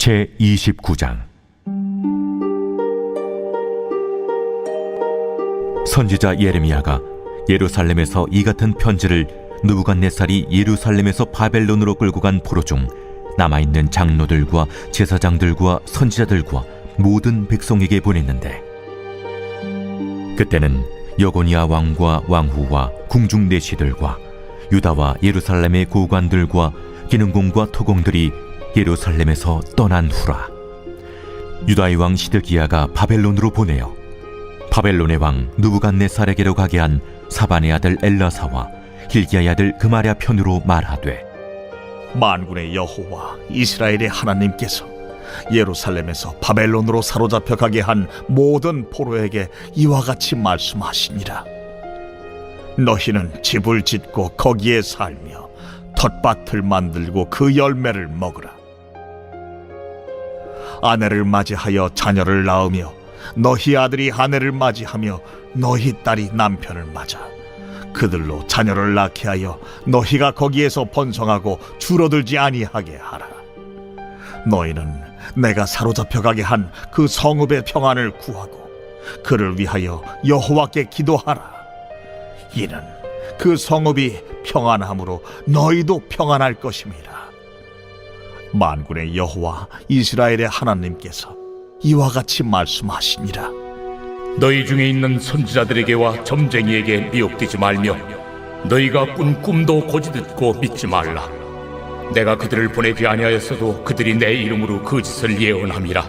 제29장. 선지자 예레미야가 예루살렘에서 이 같은 편지를 느부갓네살이 예루살렘에서 바벨론으로 끌고 간 포로 중 남아있는 장로들과 제사장들과 선지자들과 모든 백성에게 보냈는데, 그때는 여고니아 왕과 왕후와 궁중 내시들과 유다와 예루살렘의 고관들과 기능공과 토공들이 예루살렘에서 떠난 후라. 유다의 왕 시드기야가 바벨론으로 보내어 바벨론의 왕 느부갓네살에게로 가게 한 사반의 아들 엘라사와 hil기야의 아들 그마랴 편으로 말하되, 만군의 여호와 이스라엘의 하나님께서 예루살렘에서 바벨론으로 사로잡혀 가게 한 모든 포로에게 이와 같이 말씀하시니라. 너희는 집을 짓고 거기에 살며 텃밭을 만들고 그 열매를 먹으라. 아내를 맞이하여 자녀를 낳으며 너희 아들이 아내를 맞이하며 너희 딸이 남편을 맞아 그들로 자녀를 낳게 하여 너희가 거기에서 번성하고 줄어들지 아니하게 하라. 너희는 내가 사로잡혀 가게 한 그 성읍의 평안을 구하고 그를 위하여 여호와께 기도하라. 이는 그 성읍이 평안함으로 너희도 평안할 것임이라. 만군의 여호와 이스라엘의 하나님께서 이와 같이 말씀하시니라. 너희 중에 있는 선지자들에게와 점쟁이에게 미혹되지 말며 너희가 꾼 꿈도 고지듣고 믿지 말라. 내가 그들을 보내지 아니하였어도 그들이 내 이름으로 그 짓을 예언함이라.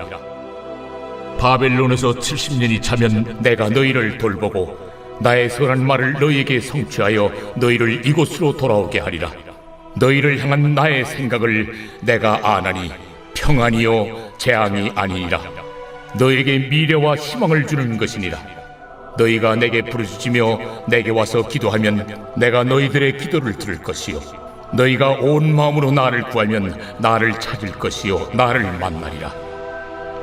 바벨론에서 70년이 차면 내가 너희를 돌보고 나의 선한 말을 너희에게 성취하여 너희를 이곳으로 돌아오게 하리라. 너희를 향한 나의 생각을 내가 아나니 평안이요 재앙이 아니니라. 너희에게 미래와 희망을 주는 것이니라. 너희가 내게 부르짖으며 내게 와서 기도하면 내가 너희들의 기도를 들을 것이요 너희가 온 마음으로 나를 구하면 나를 찾을 것이요 나를 만나리라.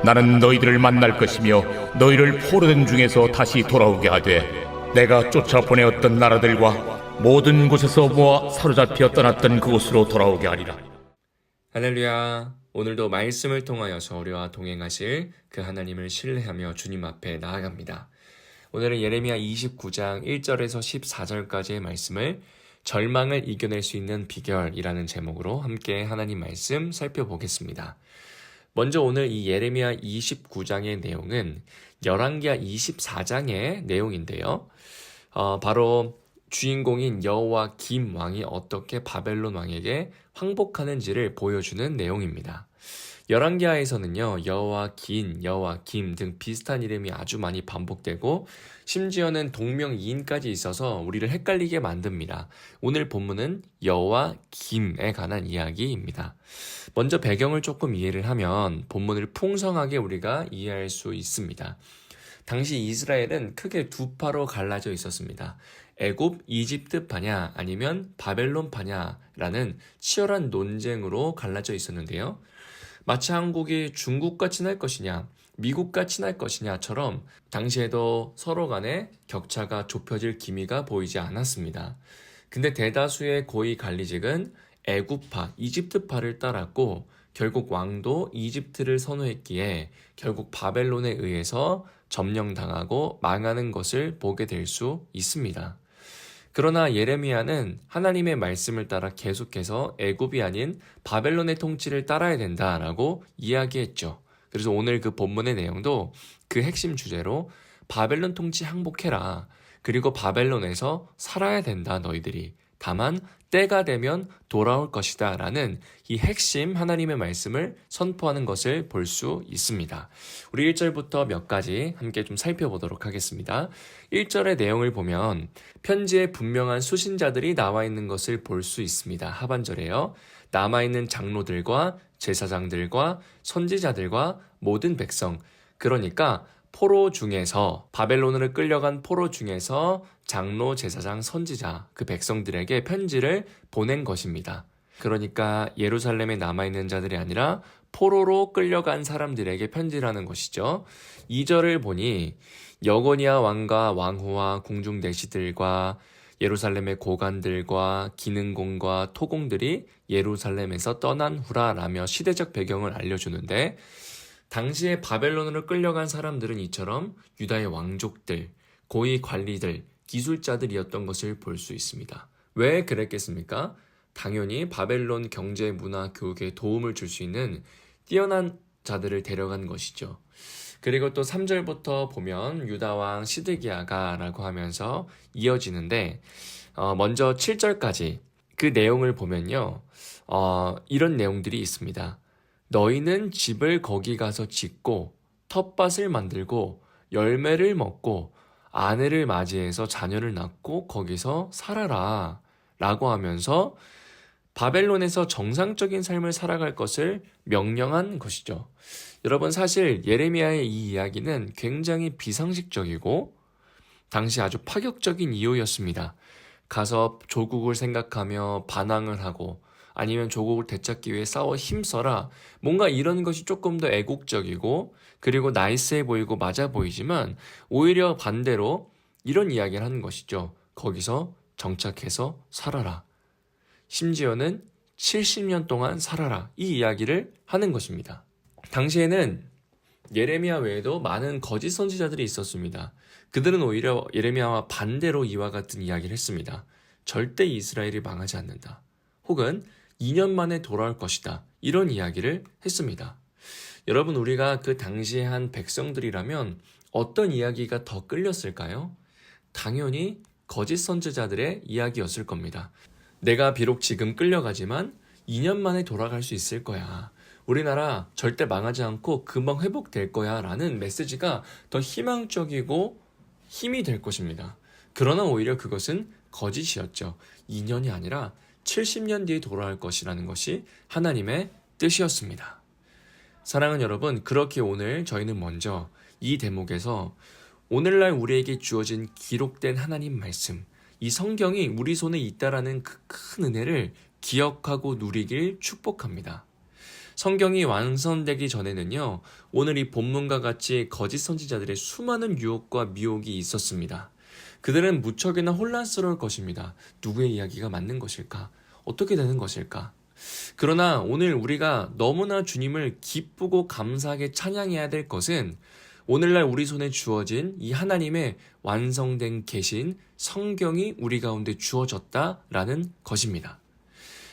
나는 너희들을 만날 것이며 너희를 포로된 중에서 다시 돌아오게 하되 내가 쫓아 보내었던 나라들과 모든 곳에서 모아 사로잡혀 떠났던 그곳으로 돌아오게 하리라. 할렐루야. 오늘도 말씀을 통하여서 우리와 동행하실 그 하나님을 신뢰하며 주님 앞에 나아갑니다. 오늘은 예레미야 29장 1절에서 14절까지의 말씀을 절망을 이겨낼 수 있는 비결이라는 제목으로 함께 하나님 말씀 살펴보겠습니다. 먼저 오늘 이 예레미야 29장의 내용은 열왕기하 24장의 내용인데요. 바로 주인공인 여호와김 왕이 어떻게 바벨론 왕에게 항복하는지를 보여주는 내용입니다. 열왕기하에서는요, 여호와긴, 여호와김 등 비슷한 이름이 아주 많이 반복되고 심지어는 동명이인까지 있어서 우리를 헷갈리게 만듭니다. 오늘 본문은 여호와김에 관한 이야기입니다. 먼저 배경을 조금 이해를 하면 본문을 풍성하게 우리가 이해할 수 있습니다. 당시 이스라엘은 크게 두 파로 갈라져 있었습니다. 애굽, 이집트 파냐 아니면 바벨론 파냐라는 치열한 논쟁으로 갈라져 있었는데요. 마치 한국이 중국과 친할 것이냐, 미국과 친할 것이냐처럼 당시에도 서로 간에 격차가 좁혀질 기미가 보이지 않았습니다. 근데 대다수의 고위 관리직은 애굽파, 이집트파를 따랐고 결국 왕도 이집트를 선호했기에 결국 바벨론에 의해서 점령당하고 망하는 것을 보게 될 수 있습니다. 그러나 예레미야는 하나님의 말씀을 따라 계속해서 애굽이 아닌 바벨론의 통치를 따라야 된다라고 이야기했죠. 그래서 오늘 그 본문의 내용도 그 핵심 주제로 바벨론 통치 항복해라. 그리고 바벨론에서 살아야 된다 너희들이. 다만 때가 되면 돌아올 것이다 라는 이 핵심 하나님의 말씀을 선포하는 것을 볼 수 있습니다. 우리 1절부터 몇 가지 함께 좀 살펴보도록 하겠습니다. 1절의 내용을 보면 편지에 분명한 수신자들이 나와 있는 것을 볼 수 있습니다. 하반절에요. 남아있는 장로들과 제사장들과 선지자들과 모든 백성, 그러니까 포로 중에서, 바벨론으로 끌려간 포로 중에서 장로, 제사장, 선지자, 그 백성들에게 편지를 보낸 것입니다. 그러니까 예루살렘에 남아있는 자들이 아니라 포로로 끌려간 사람들에게 편지라는 것이죠. 2절을 보니 여고니아 왕과 왕후와 궁중 내시들과 예루살렘의 고관들과 기능공과 토공들이 예루살렘에서 떠난 후라라며 시대적 배경을 알려주는데, 당시에 바벨론으로 끌려간 사람들은 이처럼 유다의 왕족들, 고위 관리들, 기술자들이었던 것을 볼 수 있습니다. 왜 그랬겠습니까? 당연히 바벨론 경제, 문화, 교육에 도움을 줄 수 있는 뛰어난 자들을 데려간 것이죠. 그리고 또 3절부터 보면 유다왕 시드기야가 라고 하면서 이어지는데, 먼저 7절까지 그 내용을 보면요, 이런 내용들이 있습니다. 너희는 집을 거기 가서 짓고 텃밭을 만들고 열매를 먹고 아내를 맞이해서 자녀를 낳고 거기서 살아라 라고 하면서 바벨론에서 정상적인 삶을 살아갈 것을 명령한 것이죠. 여러분, 사실 예레미야의 이 이야기는 굉장히 비상식적이고 당시 아주 파격적인 이유였습니다. 가서 조국을 생각하며 반항을 하고 아니면 조국을 되찾기 위해 싸워 힘써라, 뭔가 이런 것이 조금 더 애국적이고 그리고 나이스해 보이고 맞아 보이지만 오히려 반대로 이런 이야기를 하는 것이죠. 거기서 정착해서 살아라. 심지어는 70년 동안 살아라. 이 이야기를 하는 것입니다. 당시에는 예레미야 외에도 많은 거짓 선지자들이 있었습니다. 그들은 오히려 예레미야와 반대로 이와 같은 이야기를 했습니다. 절대 이스라엘이 망하지 않는다. 혹은 2년 만에 돌아올 것이다. 이런 이야기를 했습니다. 여러분, 우리가 그 당시에 한 백성들이라면 어떤 이야기가 더 끌렸을까요? 당연히 거짓 선지자들의 이야기였을 겁니다. 내가 비록 지금 끌려가지만 2년 만에 돌아갈 수 있을 거야. 우리나라 절대 망하지 않고 금방 회복될 거야 라는 메시지가 더 희망적이고 힘이 될 것입니다. 그러나 오히려 그것은 거짓이었죠. 2년이 아니라 70년 뒤에 돌아올 것이라는 것이 하나님의 뜻이었습니다. 사랑하는 여러분, 그렇게 오늘 저희는 먼저 이 대목에서 오늘날 우리에게 주어진 기록된 하나님 말씀, 이 성경이 우리 손에 있다라는 그 큰 은혜를 기억하고 누리길 축복합니다. 성경이 완성되기 전에는요, 오늘 이 본문과 같이 거짓 선지자들의 수많은 유혹과 미혹이 있었습니다. 그들은 무척이나 혼란스러울 것입니다. 누구의 이야기가 맞는 것일까? 어떻게 되는 것일까? 그러나 오늘 우리가 너무나 주님을 기쁘고 감사하게 찬양해야 될 것은 오늘날 우리 손에 주어진 이 하나님의 완성된 계신 성경이 우리 가운데 주어졌다라는 것입니다.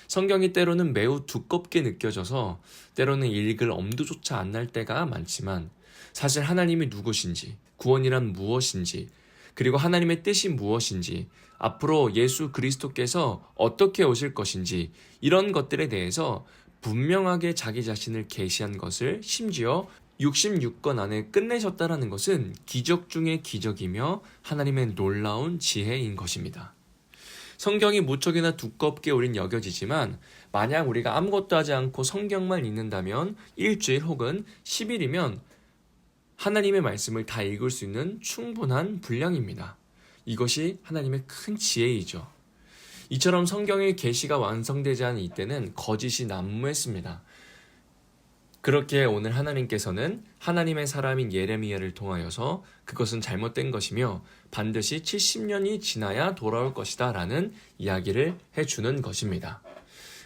성경이 때로는 매우 두껍게 느껴져서 때로는 읽을 엄두조차 안 날 때가 많지만, 사실 하나님이 누구신지, 구원이란 무엇인지, 그리고 하나님의 뜻이 무엇인지, 앞으로 예수 그리스도께서 어떻게 오실 것인지, 이런 것들에 대해서 분명하게 자기 자신을 계시한 것을 심지어 66권 안에 끝내셨다라는 것은 기적 중의 기적이며 하나님의 놀라운 지혜인 것입니다. 성경이 무척이나 두껍게 우린 여겨지지만, 만약 우리가 아무것도 하지 않고 성경만 읽는다면 일주일 혹은 10일이면 하나님의 말씀을 다 읽을 수 있는 충분한 분량입니다. 이것이 하나님의 큰 지혜이죠. 이처럼 성경의 계시가 완성되지 않은 이때는 거짓이 난무했습니다. 그렇게 오늘 하나님께서는 하나님의 사람인 예레미야를 통하여서 그것은 잘못된 것이며 반드시 70년이 지나야 돌아올 것이다 라는 이야기를 해주는 것입니다.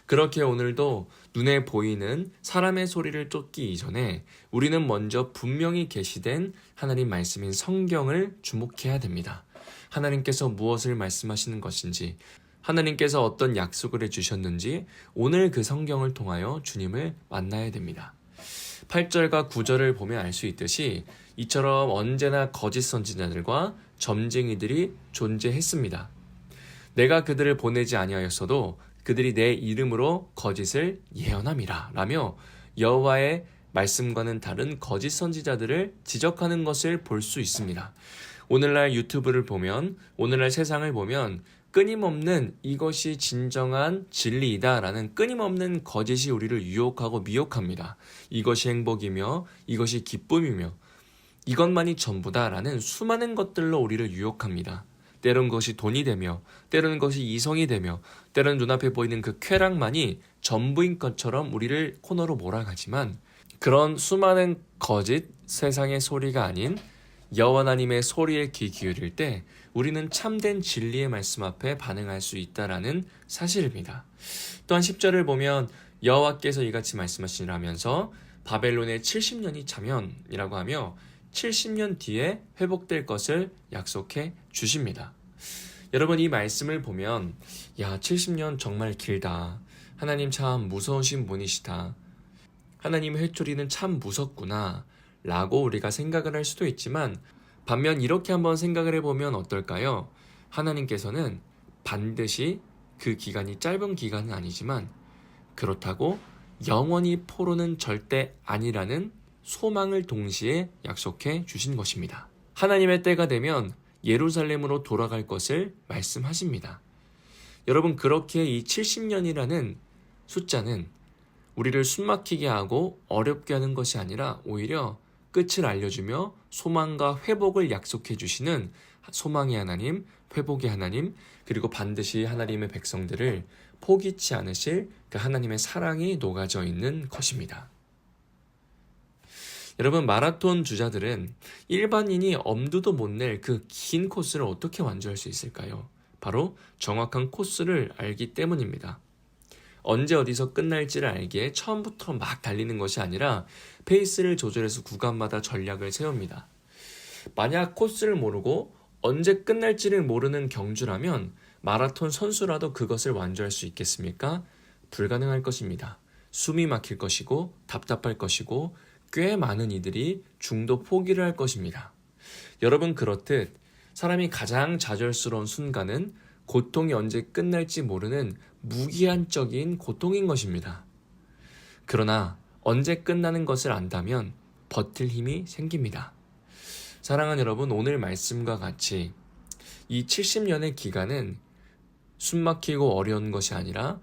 그렇게 오늘도 눈에 보이는 사람의 소리를 쫓기 이전에 우리는 먼저 분명히 계시된 하나님 말씀인 성경을 주목해야 됩니다. 하나님께서 무엇을 말씀하시는 것인지, 하나님께서 어떤 약속을 해주셨는지 오늘 그 성경을 통하여 주님을 만나야 됩니다. 8절과 9절을 보면 알 수 있듯이 이처럼 언제나 거짓 선지자들과 점쟁이들이 존재했습니다. 내가 그들을 보내지 아니하였어도 그들이 내 이름으로 거짓을 예언함이라 라며 여호와의 말씀과는 다른 거짓 선지자들을 지적하는 것을 볼 수 있습니다. 오늘날 유튜브를 보면, 오늘날 세상을 보면 끊임없는 이것이 진정한 진리이다 라는 끊임없는 거짓이 우리를 유혹하고 미혹합니다. 이것이 행복이며 이것이 기쁨이며 이것만이 전부다 라는 수많은 것들로 우리를 유혹합니다. 때론 그것이 돈이 되며, 때로는 그것이 이성이 되며, 때로는 눈앞에 보이는 그 쾌락만이 전부인 것처럼 우리를 코너로 몰아가지만, 그런 수많은 거짓 세상의 소리가 아닌 여호와 하나님의 소리에 귀 기울일 때 우리는 참된 진리의 말씀 앞에 반응할 수 있다라는 사실입니다. 또한 10절을 보면 여호와께서 이같이 말씀하시라면서 바벨론의 70년이 차면이라고 하며 70년 뒤에 회복될 것을 약속해 주십니다. 여러분, 이 말씀을 보면 70년 정말 길다. 하나님 참 무서우신 분이시다. 하나님의 회초리는 참 무섭구나 라고 우리가 생각을 할 수도 있지만, 반면 이렇게 한번 생각을 해보면 어떨까요? 하나님께서는 반드시 그 기간이 짧은 기간은 아니지만 그렇다고 영원히 포로는 절대 아니라는 소망을 동시에 약속해 주신 것입니다. 하나님의 때가 되면 예루살렘으로 돌아갈 것을 말씀하십니다. 여러분, 그렇게 이 70년이라는 숫자는 우리를 숨막히게 하고 어렵게 하는 것이 아니라 오히려 끝을 알려주며 소망과 회복을 약속해 주시는 소망의 하나님, 회복의 하나님, 그리고 반드시 하나님의 백성들을 포기치 않으실 그 하나님의 사랑이 녹아져 있는 것입니다. 여러분, 마라톤 주자들은 일반인이 엄두도 못 낼 그 긴 코스를 어떻게 완주할 수 있을까요? 바로 정확한 코스를 알기 때문입니다. 언제 어디서 끝날지를 알기에 처음부터 막 달리는 것이 아니라 페이스를 조절해서 구간마다 전략을 세웁니다. 만약 코스를 모르고 언제 끝날지를 모르는 경주라면 마라톤 선수라도 그것을 완주할 수 있겠습니까? 불가능할 것입니다. 숨이 막힐 것이고 답답할 것이고 꽤 많은 이들이 중도 포기를 할 것입니다. 여러분, 그렇듯 사람이 가장 좌절스러운 순간은 고통이 언제 끝날지 모르는 무기한적인 고통인 것입니다. 그러나 언제 끝나는 것을 안다면 버틸 힘이 생깁니다. 사랑하는 여러분, 오늘 말씀과 같이 이 70년의 기간은 숨막히고 어려운 것이 아니라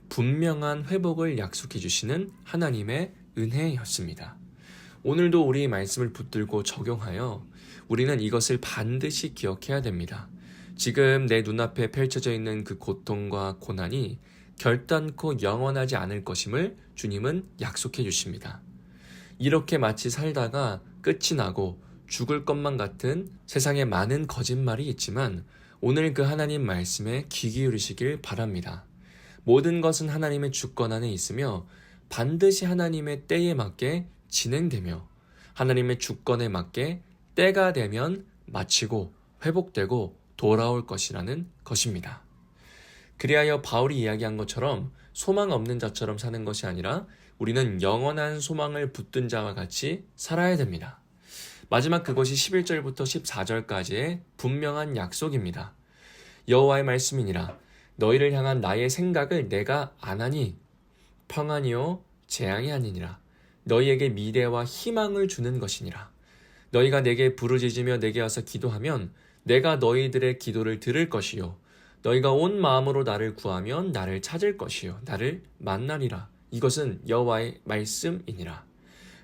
분명한 회복을 약속해 주시는 하나님의 은혜였습니다. 오늘도 우리 말씀을 붙들고 적용하여 우리는 이것을 반드시 기억해야 됩니다. 지금 내 눈앞에 펼쳐져 있는 그 고통과 고난이 결단코 영원하지 않을 것임을 주님은 약속해 주십니다. 이렇게 마치 살다가 끝이 나고 죽을 것만 같은 세상에 많은 거짓말이 있지만 오늘 그 하나님 말씀에 귀 기울이시길 바랍니다. 모든 것은 하나님의 주권 안에 있으며 반드시 하나님의 때에 맞게 진행되며 하나님의 주권에 맞게 때가 되면 마치고 회복되고 돌아올 것이라는 것입니다. 그리하여 바울이 이야기한 것처럼 소망 없는 자처럼 사는 것이 아니라 우리는 영원한 소망을 붙든 자와 같이 살아야 됩니다. 마지막 그것이 11절부터 14절까지의 분명한 약속입니다. 여호와의 말씀이니라. 너희를 향한 나의 생각을 내가 아나니 평안이요 재앙이 아니니라. 너희에게 미래와 희망을 주는 것이니라. 너희가 내게 부르짖으며 내게 와서 기도하면 내가 너희들의 기도를 들을 것이요 너희가 온 마음으로 나를 구하면 나를 찾을 것이요 나를 만나리라. 이것은 여호와의 말씀이니라.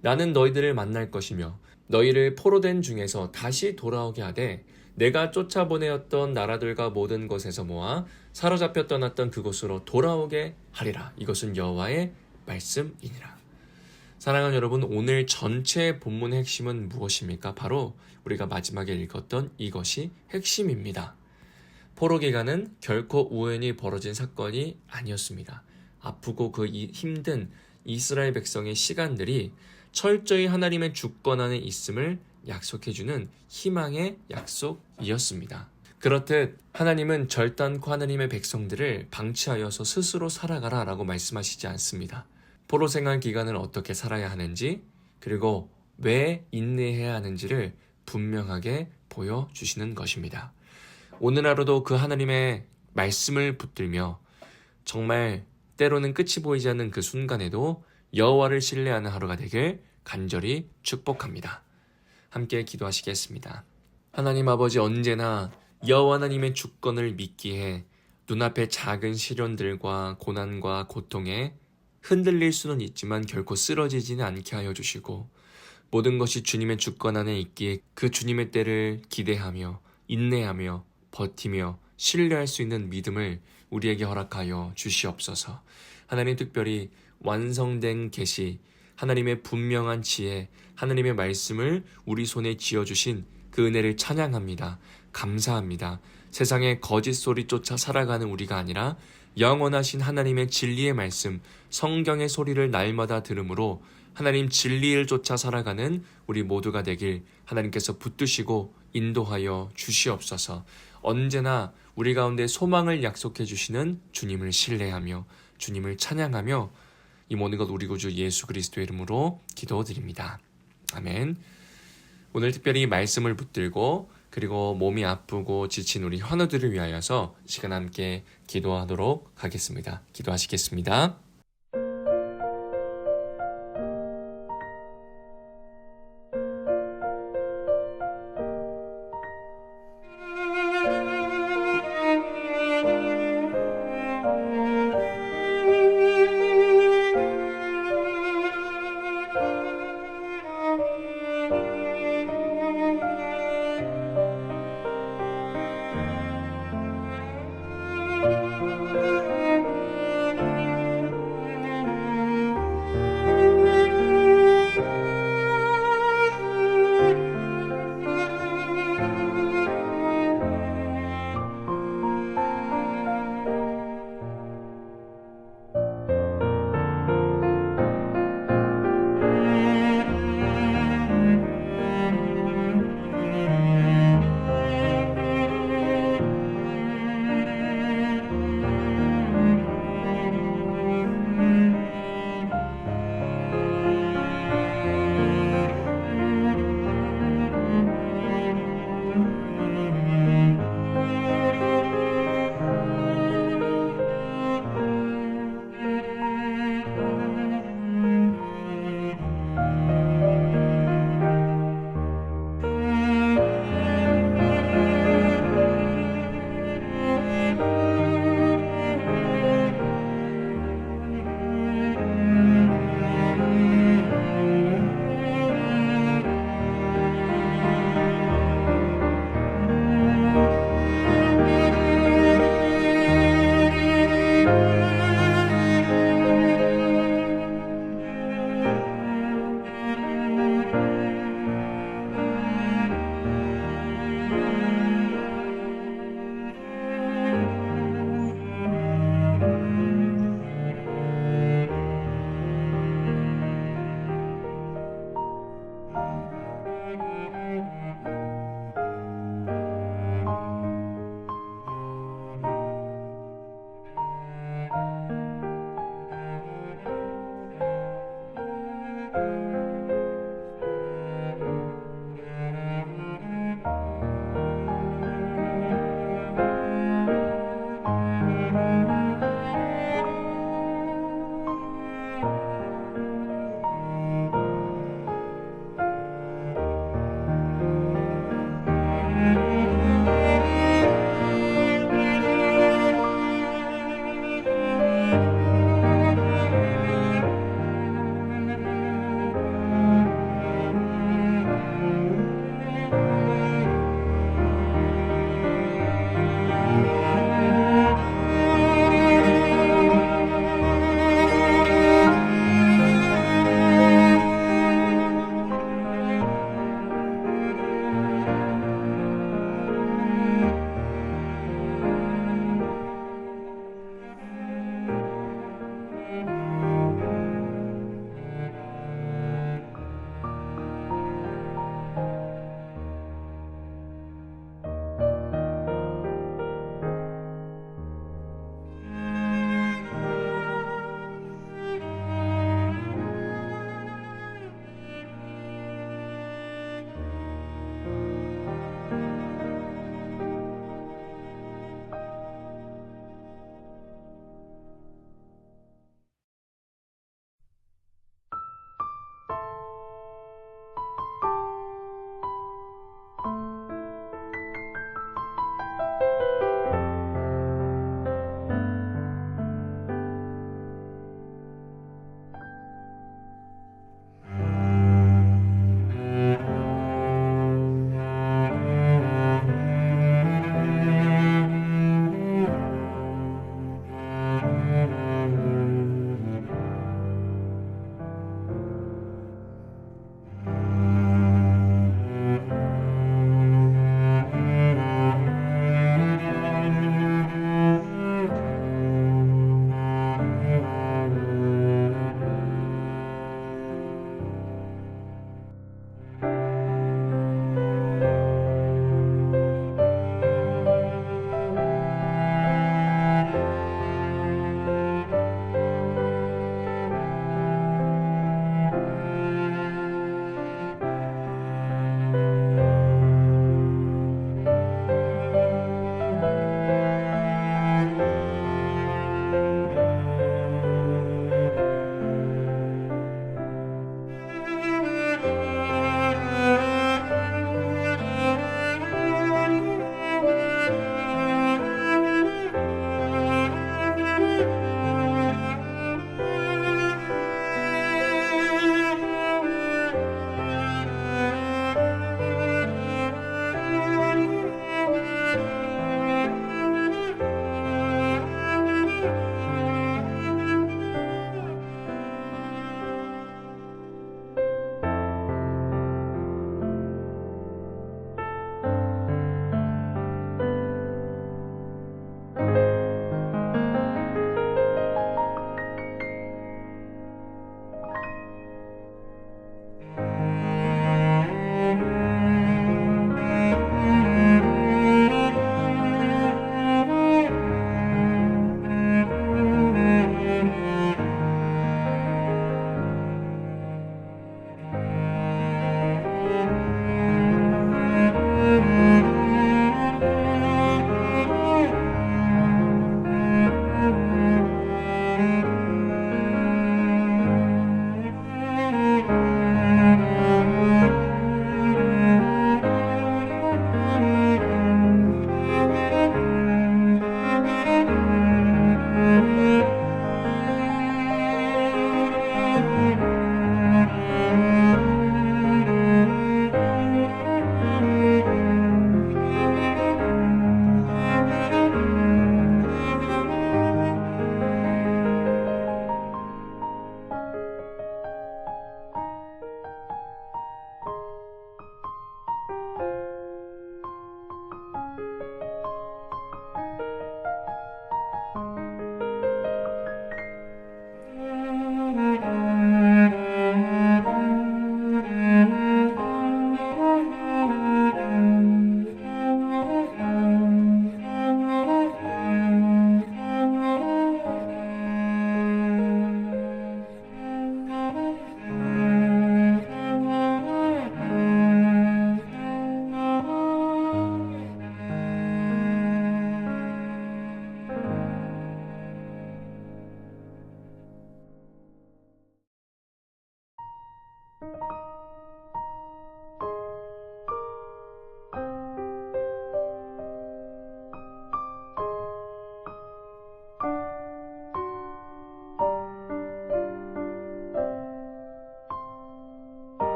나는 너희들을 만날 것이며 너희를 포로된 중에서 다시 돌아오게 하되 내가 쫓아보내었던 나라들과 모든 곳에서 모아 사로잡혀 떠났던 그곳으로 돌아오게 하리라. 이것은 여호와의 말씀이니라. 사랑하는 여러분, 오늘 전체 본문의 핵심은 무엇입니까? 바로 우리가 마지막에 읽었던 이것이 핵심입니다. 포로 기간은 결코 우연히 벌어진 사건이 아니었습니다. 아프고 그 힘든 이스라엘 백성의 시간들이 철저히 하나님의 주권 안에 있음을 약속해주는 희망의 약속이었습니다. 그렇듯 하나님은 절단코 하나님의 백성들을 방치하여서 스스로 살아가라 라고 말씀하시지 않습니다. 포로 생활 기간을 어떻게 살아야 하는지 그리고 왜 인내해야 하는지를 분명하게 보여주시는 것입니다. 오늘 하루도 그 하나님의 말씀을 붙들며 정말 때로는 끝이 보이지 않는 그 순간에도 여호와를 신뢰하는 하루가 되길 간절히 축복합니다. 함께 기도하시겠습니다. 하나님 아버지, 언제나 여호와 하나님의 주권을 믿기에 눈앞의 작은 시련들과 고난과 고통에 흔들릴 수는 있지만 결코 쓰러지지는 않게 하여 주시고 모든 것이 주님의 주권 안에 있기에 그 주님의 때를 기대하며 인내하며 버티며 신뢰할 수 있는 믿음을 우리에게 허락하여 주시옵소서. 하나님, 특별히 완성된 계시, 하나님의 분명한 지혜, 하나님의 말씀을 우리 손에 쥐어주신 그 은혜를 찬양합니다. 감사합니다. 세상의 거짓 소리 쫓아 살아가는 우리가 아니라 영원하신 하나님의 진리의 말씀, 성경의 소리를 날마다 들으므로 하나님 진리를 쫓아 살아가는 우리 모두가 되길 하나님께서 붙드시고 인도하여 주시옵소서. 언제나 우리 가운데 소망을 약속해 주시는 주님을 신뢰하며 주님을 찬양하며 이 모든 것 우리 구주 예수 그리스도의 이름으로 기도드립니다. 아멘. 오늘 특별히 말씀을 붙들고 그리고 몸이 아프고 지친 우리 환우들을 위하여서 시간 함께 기도하도록 하겠습니다. 기도하시겠습니다.